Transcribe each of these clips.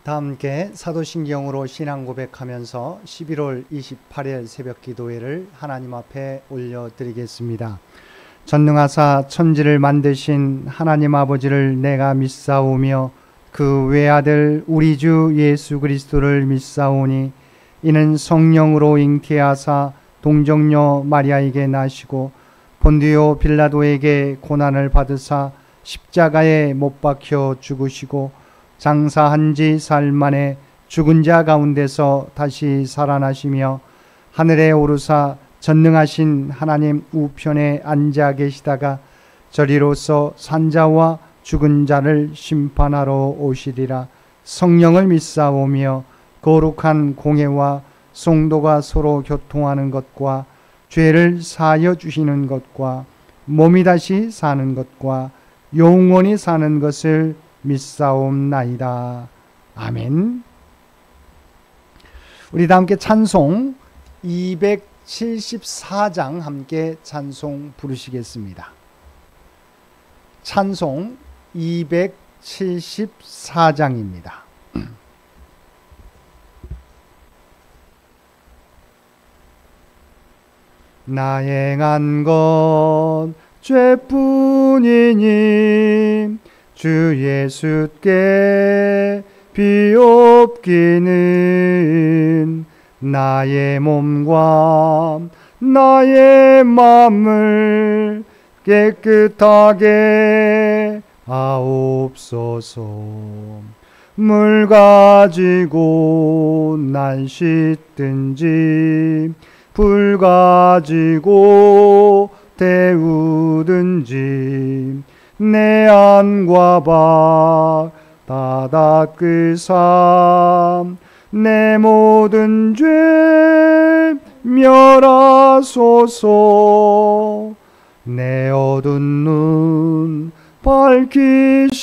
다 함께 사도신경으로 신앙 고백하면서 11월 28일 새벽 기도회를 하나님 앞에 올려드리겠습니다. 전능하사 천지를 만드신 하나님 아버지를 내가 믿사오며 그 외아들 우리 주 예수 그리스도를 믿사오니 이는 성령으로 잉태하사 동정녀 마리아에게 나시고 본디오 빌라도에게 고난을 받으사 십자가에 못 박혀 죽으시고 장사한 지 사흘 만에 죽은 자 가운데서 다시 살아나시며 하늘에 오르사 전능하신 하나님 우편에 앉아 계시다가 저리로서 산자와 죽은 자를 심판하러 오시리라. 성령을 믿사오며 거룩한 공회와 성도가 서로 교통하는 것과 죄를 사하여 주시는 것과 몸이 다시 사는 것과 영원히 사는 것을 믿사옵나이다. 아멘. 우리 다 함께 찬송 274장 함께 찬송 부르시겠습니다. 찬송 274장입니다. 나 행한 것 죄뿐이니 주 예수께 비옵기는 나의 몸과 나의 마음을 깨끗하게 하옵소서. 물 가지고 날 씻든지 불 가지고 데우든지 내 안과 밖 다 닦으사 내 모든 죄 멸하소서. 내 어두운 눈 밝히시니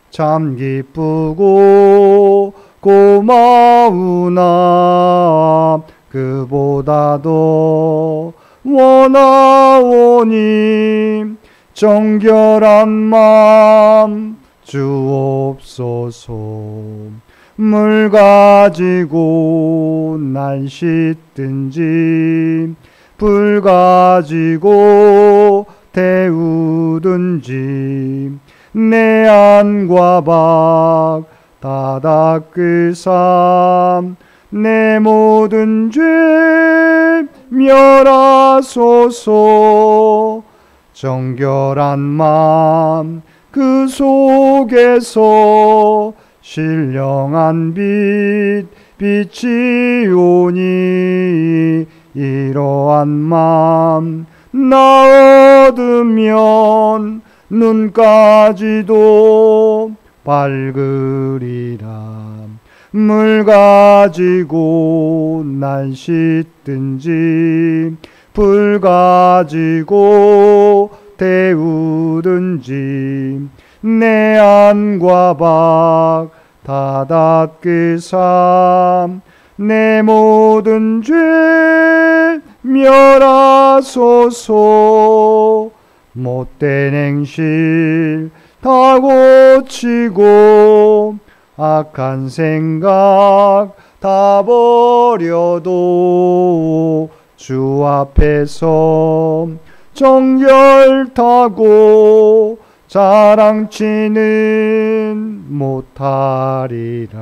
참 기쁘고 고마우나 그보다도 원하오니 정결한 마음 주옵소서. 물 가지고 날 씻든지 불 가지고 데우든지 내 안과 밖 다 닦으사 내 모든 죄 멸하소서. 정결한 마음 그 속에서 신령한 빛 빛이 오니 이러한 마음 나 얻으면 눈까지도 밝으리라. 물 가지고 날 씻든지 불 가지고 데우든지 내 안과 밖 다 닦으사 내 모든 죄 멸하소서. 못된 행실 다 고치고 악한 생각 다 버려도 주 앞에서 정결타고 자랑치는 못하리라.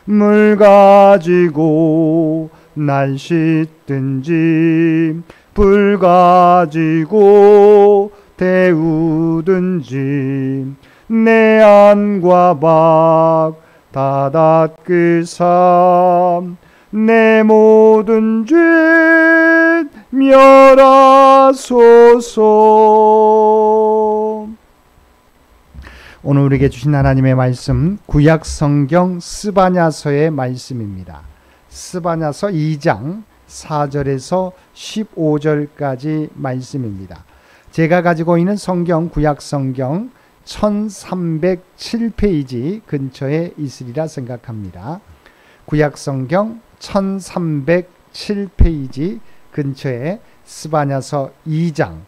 물 가지고 날 씻든지 불 가지고 데우든지 내 안과 밖 다 닦으사 내 모든 죄 멸하소서. 오늘 우리에게 주신 하나님의 말씀 구약 성경 스바냐서의 말씀입니다. 스바냐서 2장 4절에서 15절까지 말씀입니다. 제가 가지고 있는 성경 구약 성경 1307페이지 근처에 있으리라 생각합니다. 구약 성경 1307페이지 근처에 스바냐서 2장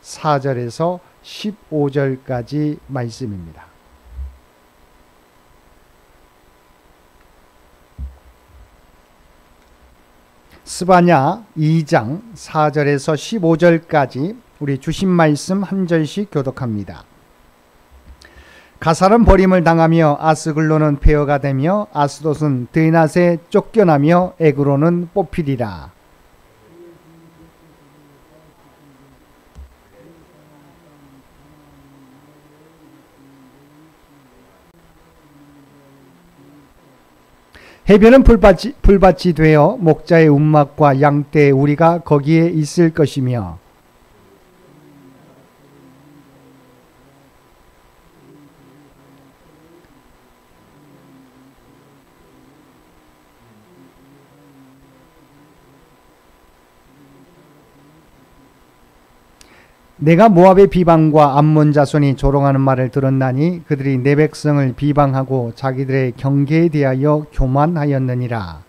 4절에서 15절까지 말씀입니다. 스바냐 2장 4절에서 15절까지 우리 주신 말씀 한 절씩 교독합니다. 가살은 버림을 당하며 아스글론은 폐허가 되며 아스돗은 드낫에 쫓겨나며 에그론은 뽑히리라. 해변은 풀밭이 되어 목자의 움막과 양떼의 우리가 거기에 있을 것이며 내가 모압의 비방과 암몬 자손이 조롱하는 말을 들었나니 그들이 내 백성을 비방하고 자기들의 경계에 대하여 교만하였느니라.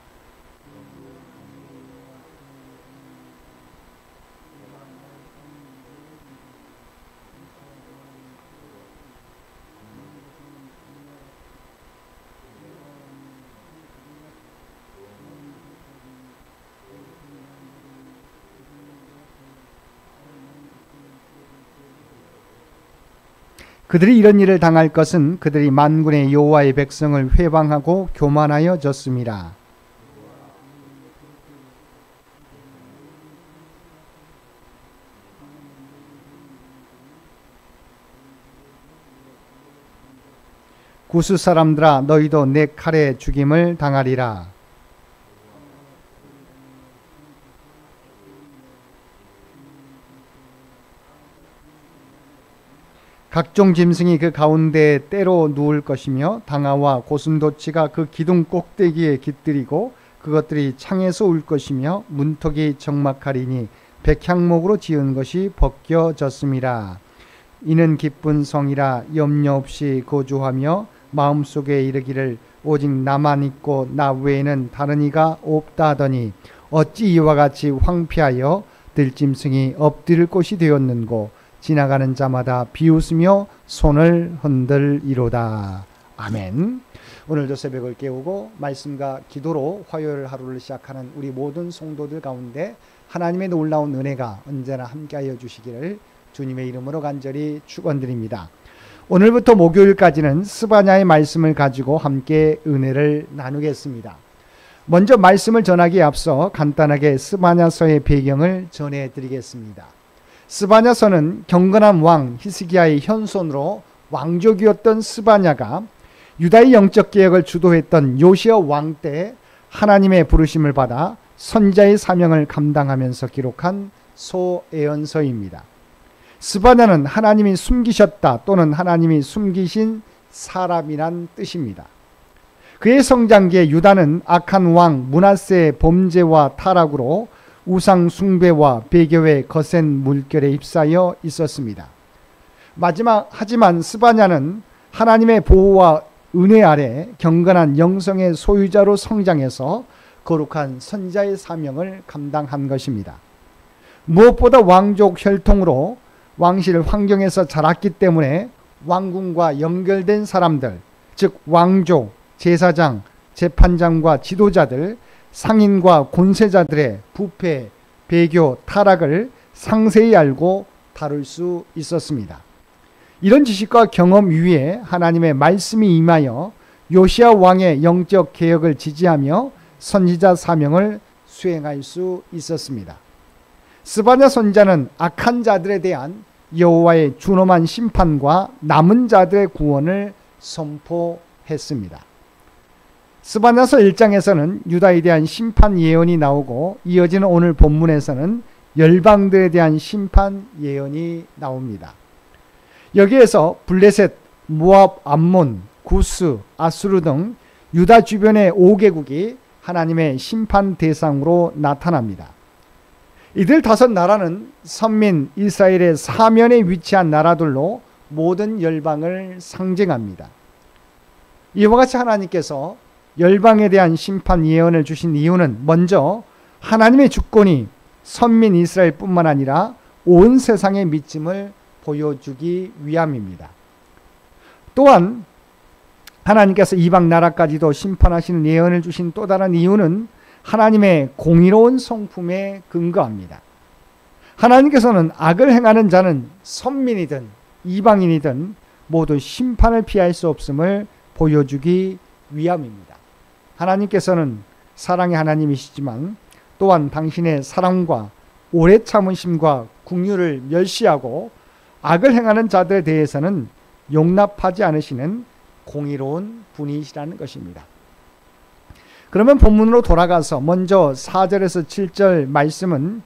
그들이 이런 일을 당할 것은 그들이 만군의 여호와의 백성을 회방하고 교만하여 졌음이라. 구스 사람들아 너희도 내 칼에 죽임을 당하리라. 각종 짐승이 그 가운데에 때로 누울 것이며 당아와 고슴도치가 그 기둥 꼭대기에 깃들이고 그것들이 창에서 울 것이며 문턱이 적막하리니 백향목으로 지은 것이 벗겨졌음이라. 이는 기쁜 성이라 염려 없이 거주하며 마음속에 이르기를 오직 나만 있고 나 외에는 다른 이가 없다 하더니 어찌 이와 같이 황폐하여 들짐승이 엎드릴 곳이 되었는고 지나가는 자마다 비웃으며 손을 흔들이로다. 아멘. 오늘도 새벽을 깨우고 말씀과 기도로 화요일 하루를 시작하는 우리 모든 성도들 가운데 하나님의 놀라운 은혜가 언제나 함께하여 주시기를 주님의 이름으로 간절히 축원드립니다. 오늘부터 목요일까지는 스바냐의 말씀을 가지고 함께 은혜를 나누겠습니다. 먼저 말씀을 전하기에 앞서 간단하게 스바냐서의 배경을 전해드리겠습니다. 스바냐서는 경건한 왕 히스기야의 현손으로 왕족이었던 스바냐가 유다의 영적 개혁을 주도했던 요시야 왕 때 하나님의 부르심을 받아 선지자의 사명을 감당하면서 기록한 소예언서입니다. 스바냐는 하나님이 숨기셨다 또는 하나님이 숨기신 사람이란 뜻입니다. 그의 성장기에 유다는 악한 왕 므낫세의 범죄와 타락으로 우상 숭배와 배교의 거센 물결에 휩싸여 있었습니다. 하지만 스바냐는 하나님의 보호와 은혜 아래 경건한 영성의 소유자로 성장해서 거룩한 선지자의 사명을 감당한 것입니다. 무엇보다 왕족 혈통으로 왕실 환경에서 자랐기 때문에 왕궁과 연결된 사람들, 즉 왕족, 제사장, 재판장과 지도자들, 상인과 권세자들의 부패, 배교, 타락을 상세히 알고 다룰 수 있었습니다. 이런 지식과 경험 위에 하나님의 말씀이 임하여 요시야 왕의 영적 개혁을 지지하며 선지자 사명을 수행할 수 있었습니다. 스바냐 선지자는 악한 자들에 대한 여호와의 준엄한 심판과 남은 자들의 구원을 선포했습니다. 스바냐서 1장에서는 유다에 대한 심판 예언이 나오고 이어지는 오늘 본문에서는 열방들에 대한 심판 예언이 나옵니다. 여기에서 블레셋, 모압, 암몬, 구스, 아수르 등 유다 주변의 5개국이 하나님의 심판 대상으로 나타납니다. 이들 5나라는 선민 이스라엘의 사면에 위치한 나라들로 모든 열방을 상징합니다. 이와 같이 하나님께서 열방에 대한 심판 예언을 주신 이유는 먼저 하나님의 주권이 선민 이스라엘뿐만 아니라 온 세상의 믿음을 보여주기 위함입니다. 또한 하나님께서 이방 나라까지도 심판하시는 예언을 주신 또 다른 이유는 하나님의 공의로운 성품에 근거합니다. 하나님께서는 악을 행하는 자는 선민이든 이방인이든 모두 심판을 피할 수 없음을 보여주기 위함입니다. 하나님께서는 사랑의 하나님이시지만 또한 당신의 사랑과 오래 참으심과 긍휼을 멸시하고 악을 행하는 자들에 대해서는 용납하지 않으시는 공의로운 분이시라는 것입니다. 그러면 본문으로 돌아가서 먼저 4절에서 7절 말씀은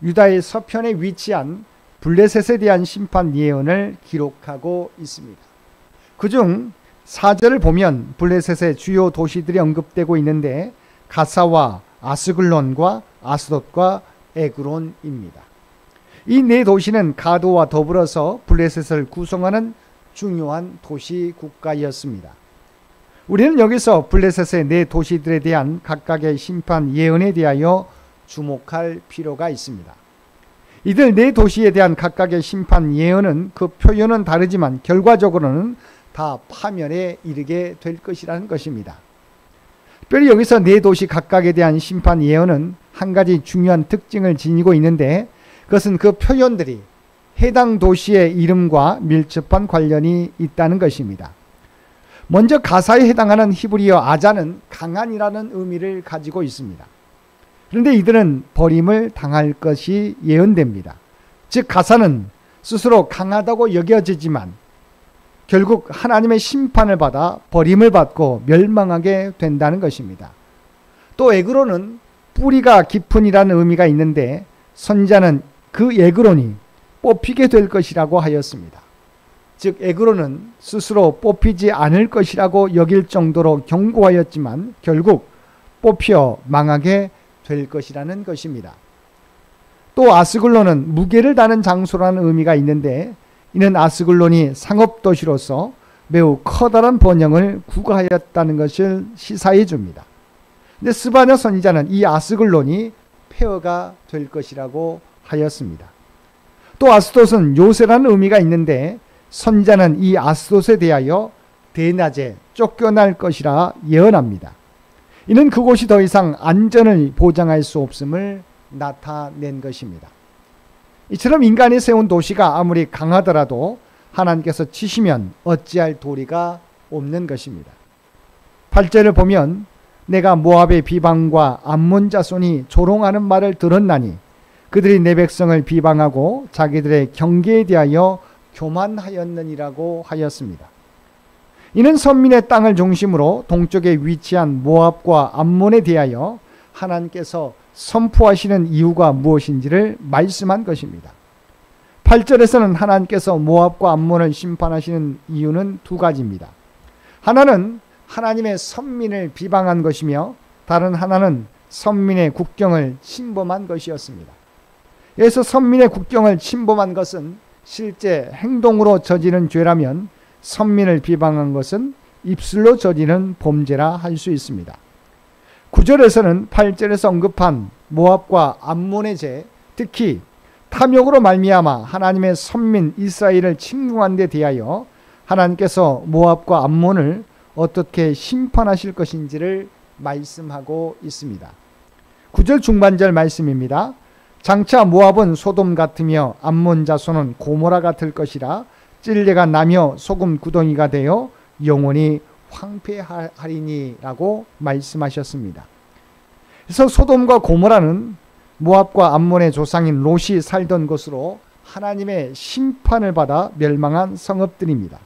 유다의 서편에 위치한 블레셋에 대한 심판 예언을 기록하고 있습니다. 그중 4절을 보면 블레셋의 주요 도시들이 언급되고 있는데 가사와 아스글론과 아스돗과 에그론입니다. 이 네 도시는 가드와 더불어서 블레셋을 구성하는 중요한 도시 국가였습니다. 우리는 여기서 블레셋의 네 도시들에 대한 각각의 심판 예언에 대하여 주목할 필요가 있습니다. 이들 네 도시에 대한 각각의 심판 예언은 그 표현은 다르지만 결과적으로는 다 파멸에 이르게 될 것이라는 것입니다. 특별히 여기서 네 도시 각각에 대한 심판 예언은 한 가지 중요한 특징을 지니고 있는데 그것은 그 표현들이 해당 도시의 이름과 밀접한 관련이 있다는 것입니다. 먼저 가사에 해당하는 히브리어 아자는 강한이라는 의미를 가지고 있습니다. 그런데 이들은 버림을 당할 것이 예언됩니다. 즉 가사는 스스로 강하다고 여겨지지만 결국 하나님의 심판을 받아 버림을 받고 멸망하게 된다는 것입니다. 또 에그론은 뿌리가 깊은이라는 의미가 있는데 선지자는 그 에그론이 뽑히게 될 것이라고 하였습니다. 즉 에그론은 스스로 뽑히지 않을 것이라고 여길 정도로 경고하였지만 결국 뽑혀 망하게 될 것이라는 것입니다. 또 아스글론은 무게를 다는 장소라는 의미가 있는데 이는 아스글론이 상업도시로서 매우 커다란 번영을 구가하였다는 것을 시사해 줍니다. 근데 스바냐 선지자는 이 아스글론이 폐허가 될 것이라고 하였습니다. 또 아스돗은 요새라는 의미가 있는데 선지자는 이 아스돗에 대하여 대낮에 쫓겨날 것이라 예언합니다. 이는 그곳이 더 이상 안전을 보장할 수 없음을 나타낸 것입니다. 이처럼 인간이 세운 도시가 아무리 강하더라도 하나님께서 치시면 어찌할 도리가 없는 것입니다. 8절을 보면 내가 모압의 비방과 암몬 자손이 조롱하는 말을 들었나니 그들이 내 백성을 비방하고 자기들의 경계에 대하여 교만하였느니라고 하였습니다. 이는 선민의 땅을 중심으로 동쪽에 위치한 모압과 암몬에 대하여 하나님께서 선포하시는 이유가 무엇인지를 말씀한 것입니다. 8절에서는 하나님께서 모압과 암몬을 심판하시는 이유는 두 가지입니다. 하나는 하나님의 선민을 비방한 것이며 다른 하나는 선민의 국경을 침범한 것이었습니다. 여기서 선민의 국경을 침범한 것은 실제 행동으로 저지른 죄라면 선민을 비방한 것은 입술로 저지른 범죄라 할 수 있습니다. 9절에서는 8절에서 언급한 모압과 암몬의 죄, 특히 탐욕으로 말미암아 하나님의 선민 이스라엘을 침공한 데 대하여 하나님께서 모압과 암몬을 어떻게 심판하실 것인지를 말씀하고 있습니다. 9절 중반절 말씀입니다. 장차 모압은 소돔 같으며 암몬 자손은 고모라 같을 것이라 찔레가 나며 소금 구덩이가 되어 영원히 황폐하리니라고 말씀하셨습니다. 그래서 소돔과 고모라는 모압과 암몬의 조상인 롯이 살던 곳으로 하나님의 심판을 받아 멸망한 성읍들입니다.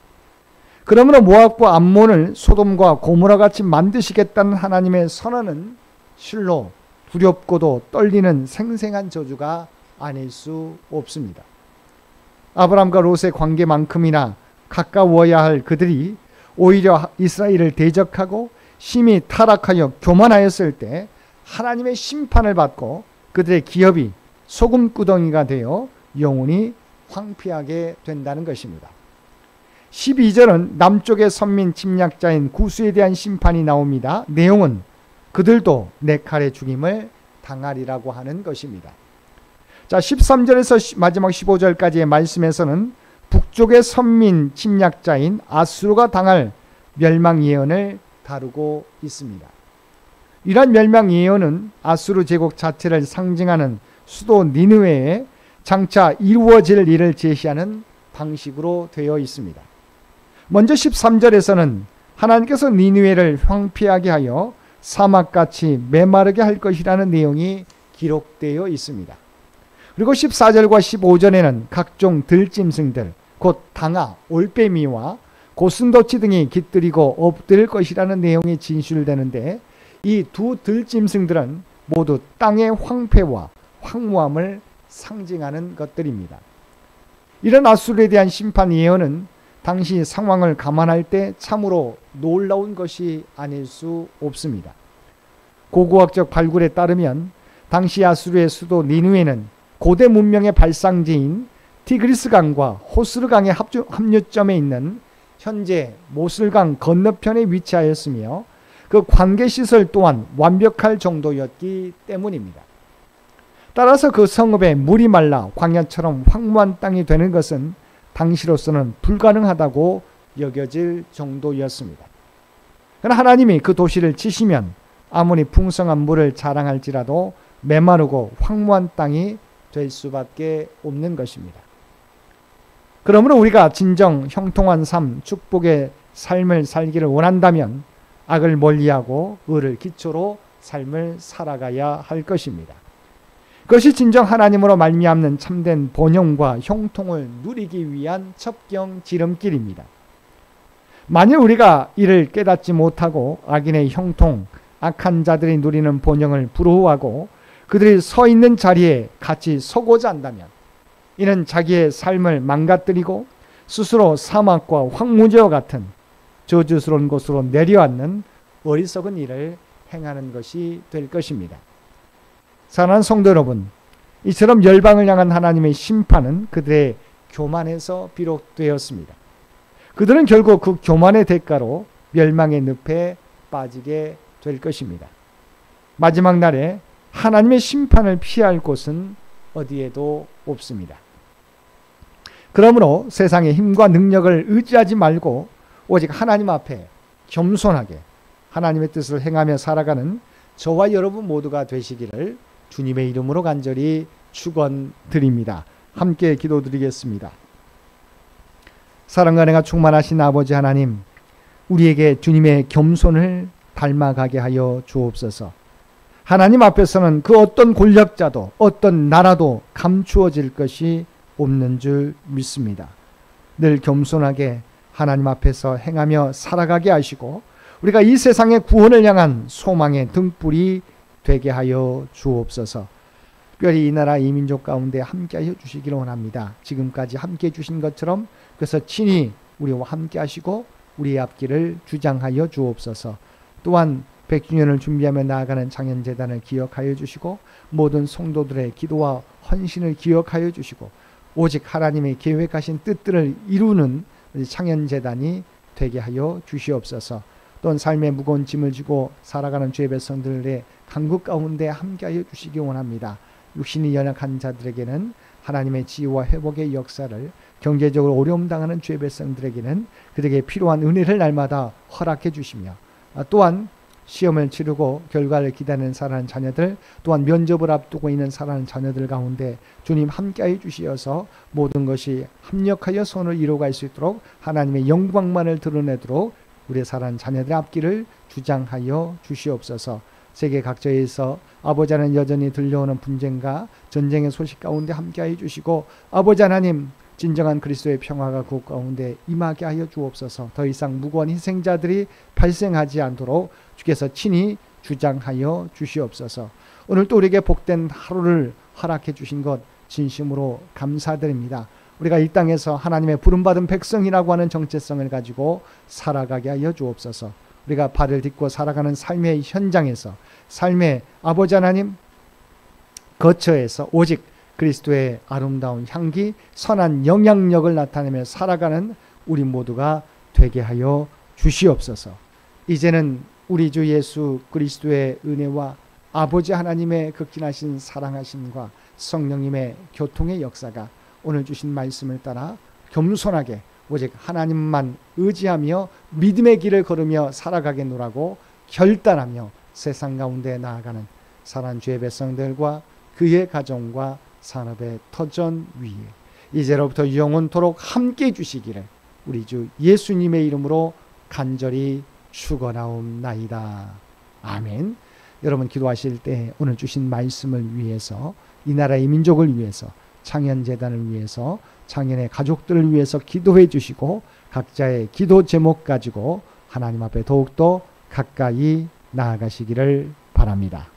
그러므로 모압과 암몬을 소돔과 고모라 같이 만드시겠다는 하나님의 선언은 실로 두렵고도 떨리는 생생한 저주가 아닐 수 없습니다. 아브람과 롯의 관계만큼이나 가까워야 할 그들이 오히려 이스라엘을 대적하고 심히 타락하여 교만하였을 때 하나님의 심판을 받고 그들의 기업이 소금구덩이가 되어 영원히 황폐하게 된다는 것입니다. 12절은 남쪽의 선민 침략자인 구스에 대한 심판이 나옵니다. 내용은 그들도 내 칼에 죽임을 당하리라고 하는 것입니다. 자, 13절에서 마지막 15절까지의 말씀에서는 북쪽의 선민 침략자인 아수르가 당할 멸망 예언을 다루고 있습니다. 이러한 멸망 예언은 아수르 제국 자체를 상징하는 수도 니느웨에 장차 이루어질 일을 제시하는 방식으로 되어 있습니다. 먼저 13절에서는 하나님께서 니느웨를 황폐하게 하여 사막같이 메마르게 할 것이라는 내용이 기록되어 있습니다. 그리고 14절과 15절에는 각종 들짐승들, 곧 당아, 올빼미와 고슴도치 등이 깃들이고 엎드릴 것이라는 내용이 진술되는데, 이 두 들짐승들은 모두 땅의 황폐와 황무함을 상징하는 것들입니다. 이런 아수르에 대한 심판 예언은 당시 상황을 감안할 때 참으로 놀라운 것이 아닐 수 없습니다. 고고학적 발굴에 따르면 당시 아수르의 수도 니느웨는 고대 문명의 발상지인 티그리스강과 호스르강의 합류점에 있는 현재 모슬강 건너편에 위치하였으며 그 관계시설 또한 완벽할 정도였기 때문입니다. 따라서 그 성읍에 물이 말라 광야처럼 황무한 땅이 되는 것은 당시로서는 불가능하다고 여겨질 정도였습니다. 그러나 하나님이 그 도시를 치시면 아무리 풍성한 물을 자랑할지라도 메마르고 황무한 땅이 될 수밖에 없는 것입니다. 그러므로 우리가 진정 형통한 삶, 축복의 삶을 살기를 원한다면 악을 멀리하고 의를 기초로 삶을 살아가야 할 것입니다. 그것이 진정 하나님으로 말미암는 참된 번영과 형통을 누리기 위한 첩경 지름길입니다. 만일 우리가 이를 깨닫지 못하고 악인의 형통, 악한 자들이 누리는 번영을 부러워하고 그들이 서 있는 자리에 같이 서고자 한다면 이는 자기의 삶을 망가뜨리고 스스로 사막과 황무지와 같은 저주스러운 곳으로 내려앉는 어리석은 일을 행하는 것이 될 것입니다. 사랑하는 성도 여러분, 이처럼 열방을 향한 하나님의 심판은 그들의 교만에서 비롯되었습니다. 그들은 결국 그 교만의 대가로 멸망의 늪에 빠지게 될 것입니다. 마지막 날에 하나님의 심판을 피할 곳은 어디에도 없습니다. 그러므로 세상의 힘과 능력을 의지하지 말고 오직 하나님 앞에 겸손하게 하나님의 뜻을 행하며 살아가는 저와 여러분 모두가 되시기를 주님의 이름으로 간절히 축원드립니다. 함께 기도드리겠습니다. 사랑과 은혜가 충만하신 아버지 하나님, 우리에게 주님의 겸손을 닮아가게 하여 주옵소서. 하나님 앞에서는 그 어떤 권력자도 어떤 나라도 감추어질 것이 없는 줄 믿습니다. 늘 겸손하게 하나님 앞에서 행하며 살아가게 하시고 우리가 이 세상의 구원을 향한 소망의 등불이 되게 하여 주옵소서. 특별히 이 나라 이 민족 가운데 함께하여 주시기를 원합니다. 지금까지 함께해 주신 것처럼 그래서 친히 우리와 함께하시고 우리의 앞길을 주장하여 주옵소서. 또한 100주년을 준비하며 나아가는 창현재단을 기억하여 주시고 모든 성도들의 기도와 헌신을 기억하여 주시고 오직 하나님의 계획하신 뜻들을 이루는 창현재단이 되게 하여 주시옵소서. 또한 삶의 무거운 짐을 지고 살아가는 주의 백성들의 간구 가운데 함께하여 주시기 원합니다. 육신이 연약한 자들에게는 하나님의 지혜와 회복의 역사를, 경제적으로 어려움 당하는 주의 백성들에게는 그들에게 필요한 은혜를 날마다 허락해 주시며 또한 시험을 치르고 결과를 기다리는 사랑하는 자녀들, 또한 면접을 앞두고 있는 사랑하는 자녀들 가운데 주님 함께하여 주시어서 모든 것이 합력하여 선을 이루어갈 수 있도록 하나님의 영광만을 드러내도록 우리의 사랑하는 자녀들의 앞길을 주장하여 주시옵소서. 세계 각처에서 아버지 하나님 여전히 들려오는 분쟁과 전쟁의 소식 가운데 함께하여 주시고 아버지 하나님 진정한 그리스도의 평화가 그 가운데 임하게 하여 주옵소서. 더 이상 무고한 희생자들이 발생하지 않도록 주께서 친히 주장하여 주시옵소서. 오늘 또 우리에게 복된 하루를 허락해 주신 것 진심으로 감사드립니다. 우리가 이 땅에서 하나님의 부름받은 백성이라고 하는 정체성을 가지고 살아가게 하여 주옵소서. 우리가 발을 딛고 살아가는 삶의 현장에서 삶의 아버지 하나님 거처에서 오직 그리스도의 아름다운 향기, 선한 영향력을 나타내며 살아가는 우리 모두가 되게 하여 주시옵소서. 이제는 우리 주 예수 그리스도의 은혜와 아버지 하나님의 극진하신 사랑하심과 성령님의 교통의 역사가 오늘 주신 말씀을 따라 겸손하게 오직 하나님만 의지하며 믿음의 길을 걸으며 살아가겠노라고 결단하며 세상 가운데 나아가는 사랑하는 주의 백성들과 그의 가정과 산업의 터전 위에 이제로부터 영원토록 함께 해주시기를 우리 주 예수님의 이름으로 간절히 축원하옵나이다. 아멘. 여러분 기도하실 때 오늘 주신 말씀을 위해서, 이 나라의 민족을 위해서, 창현재단을 위해서, 창현의 가족들을 위해서 기도해 주시고 각자의 기도 제목 가지고 하나님 앞에 더욱더 가까이 나아가시기를 바랍니다.